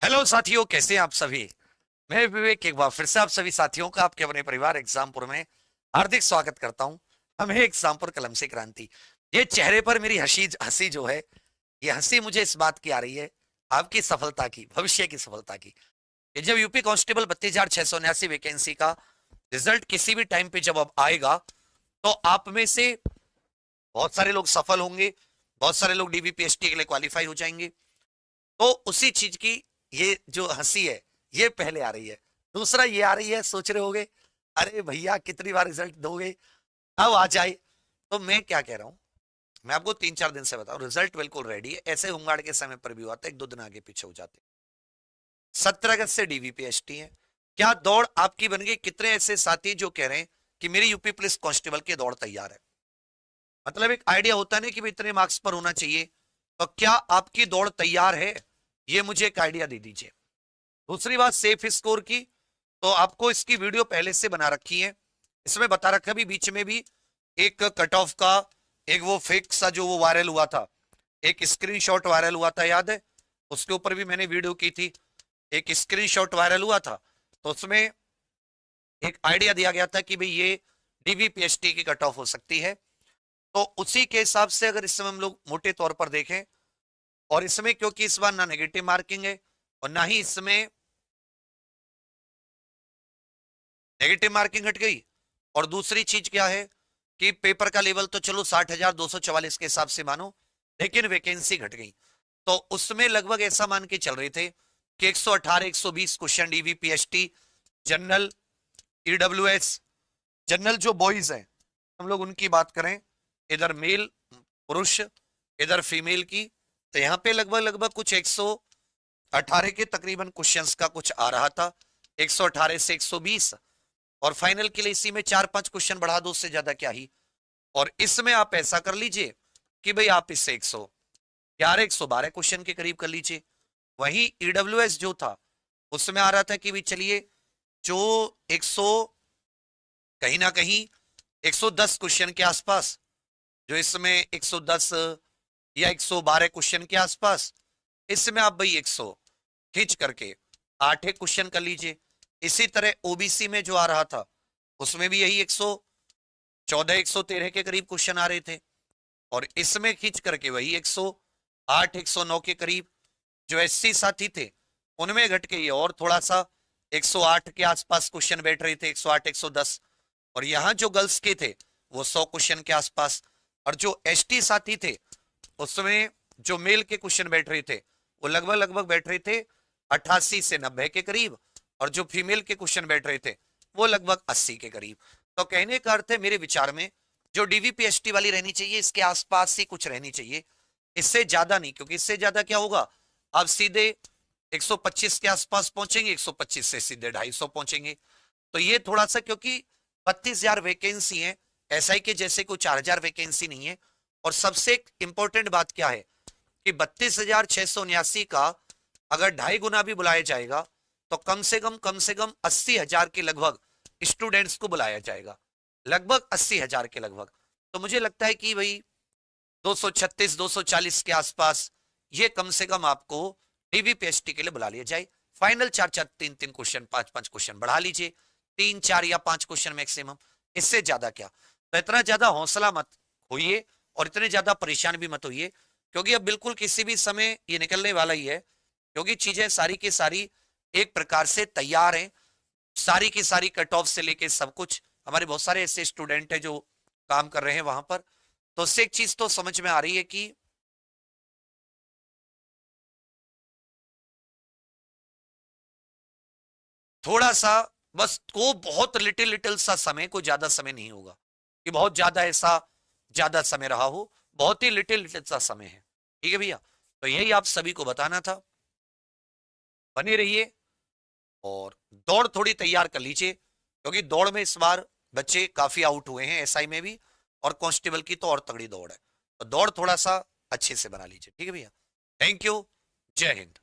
Hello साथियों, कैसे हैं आप सभी। मैं विवेक एक बार फिर से आप सभी साथियों का आपके अपने परिवार एग्जामपुर में हार्दिक स्वागत करता हूं। हम है एग्जामपुर कलम से क्रांति। ये चेहरे पर मेरी हंसी हंसी जो है, ये हंसी मुझे इस बात की आ रही है, आपकी सफलता की, भविष्य की सफलता की। कि जब यूपी कांस्टेबल 32,679 वैकेंसी का रिजल्ट किसी भी टाइम पे जब अब आएगा, तो आप में से बहुत सारे लोग सफल होंगे, बहुत सारे लोग डीवीपीएसटी के लिए क्वालिफाई हो जाएंगे। तो उसी चीज की ये जो हंसी है, ये पहले आ रही है। दूसरा ये आ रही है, सोच रहे होगे अरे भैया कितनी बार रिजल्ट दोगे, अब आ जाए। तो मैं क्या कह रहा हूं, मैं आपको 3-4 दिन से बताऊं, रिजल्ट बिल्कुल रेडी है। ऐसे होमगार्ड के समय पर भी हुआ था, 1-2 दिन आगे पीछे हो जाते। 17 अगस्त से डीवीपीएसटी है। क्या दौड़ आपकी बन गई? कितने ऐसे साथी जो कह रहे हैं कि मेरी यूपी पुलिस कांस्टेबल की दौड़ तैयार है। मतलब एक आइडिया होता है ना कि भाई इतने मार्क्स पर होना चाहिए। तो क्या आपकी दौड़ तैयार है? ये मुझे एक आइडिया दे दीजिए। दूसरी बात सेफ स्कोर की, तो आपको इसकी वीडियो पहले से बना रखी है। इसमें बता रखा भी, बीच में भी एक कट ऑफ का एक वो फेक सा जो वो वायरल हुआ था, एक स्क्रीनशॉट वायरल हुआ था, याद है? उसके ऊपर भी मैंने वीडियो की थी। एक स्क्रीनशॉट वायरल हुआ था, तो उसमें एक आइडिया दिया गया था कि भाई ये डीवीपीएसटी की कट ऑफ हो सकती है। तो उसी के हिसाब से अगर इस समय हम लोग मोटे तौर पर देखें, और इसमें क्योंकि इस बार ना नेगेटिव मार्किंग है और ना ही इसमें नेगेटिव मार्किंग हट गई, और दूसरी चीज क्या है कि पेपर का लेवल तो चलो 60,244 के हिसाब से मानो, लेकिन वैकेंसी घट गई। तो उसमें लगभग ऐसा मान के चल रहे थे कि 118 120 question DVPST general, EWS general जो बॉयज हैं, हम लोग उनकी बात करें, इधर मेल पुरुष, इधर फीमेल की, तो यहाँ पे लगभग लगभग कुछ 118 के तकरीबन क्वेश्चंस का कुछ आ रहा था, 118 से 120। और फाइनल के लिए इसी में 4-5 क्वेश्चन बढ़ा दो, उससे ज्यादा क्या ही। और इसमें आप ऐसा कर लीजिए कि भाई आप इससे 111 112 क्वेश्चन के करीब कर लीजिए। वहीं ईडब्ल्यूएस जो था, उसमें आ रहा था कि भाई चलिए जो 100 कहीं ना कहीं 110 क्वेश्चन के आसपास, जो इसमें 110 या 112 क्वेश्चन के आसपास, इसमें आप भाई 100 खींच करके 8 क्वेश्चन कर लीजिए। इसी तरह ओबीसी में जो आ रहा था, उसमें भी यही 114 113 के करीब क्वेश्चन आ रहे थे, और इसमें खींच करके वही 108 109 के करीब। जो एससी साथी थे, उनमें घट के ये और थोड़ा सा 108 के आसपास क्वेश्चन बैठ रहे थे, 108 110। और यहाँ जो गर्ल्स के थे वो 100 क्वेश्चन के आसपास, और जो एसटी साथी थे उसमें जो मेल के क्वेश्चन बैठ रहे थे वो लगभग लगभग बैठ रहे थे 88 से 90 के करीब, और जो फीमेल के क्वेश्चन बैठ रहे थे वो लगभग 80 के करीब। तो कहने का अर्थ है मेरे विचार में जो डीवीपीएसटी वाली रहनी चाहिए, इसके आसपास ही कुछ रहनी चाहिए, इससे ज्यादा नहीं। क्योंकि इससे ज्यादा क्या होगा, आप सीधे 125 के आसपास पहुंचेंगे, 125 से सीधे 250 पहुंचेंगे। तो ये थोड़ा सा, क्योंकि 32,000 वैकेंसी है, एसआई के जैसे कोई 4,000 वैकेंसी नहीं है। और सबसे इंपॉर्टेंट बात क्या है कि 32,679 का अगर 2.5 गुना भी बुलाया जाएगा, तो कम से कम 80,000 के लगभग स्टूडेंट्स को बुलाया जाएगा, लगभग 80,000 के लगभग। तो मुझे लगता है कि भाई 236 240 के आसपास ये कम से कम आपको डीवीपीएसटी के लिए बुला लिया जाए। फाइनल 4-4 3-3 क्वेश्चन, 5-5 क्वेश्चन बढ़ा लीजिए, 3-4 या 5 क्वेश्चन मैक्सिमम, इससे ज्यादा क्या। तो इतना ज्यादा हौसला मत होइए और इतने ज्यादा परेशान भी मत होइए, क्योंकि अब बिल्कुल किसी भी समय ये निकलने वाला ही है। क्योंकि चीजें सारी की सारी एक प्रकार से तैयार हैं, सारी की सारी कट ऑफ से लेके सब कुछ। हमारे बहुत सारे ऐसे स्टूडेंट हैं जो काम कर रहे हैं वहां पर। तो उससे एक चीज तो समझ में आ रही है कि थोड़ा सा, बस को बहुत लिटिल लिटिल सा समय, को ज्यादा समय नहीं होगा कि बहुत ज्यादा ऐसा ज्यादा समय रहा हो, बहुत ही लिटिल लिटिल सा समय है। ठीक है भैया, तो यही आप सभी को बताना था। बने रहिए और दौड़ थोड़ी तैयार कर लीजिए, क्योंकि दौड़ में इस बार बच्चे काफी आउट हुए हैं एसआई में भी, और कांस्टेबल की तो और तगड़ी दौड़ है। तो दौड़ थोड़ा सा अच्छे से बना लीजिए। ठीक है भैया, थैंक यू, जय हिंद।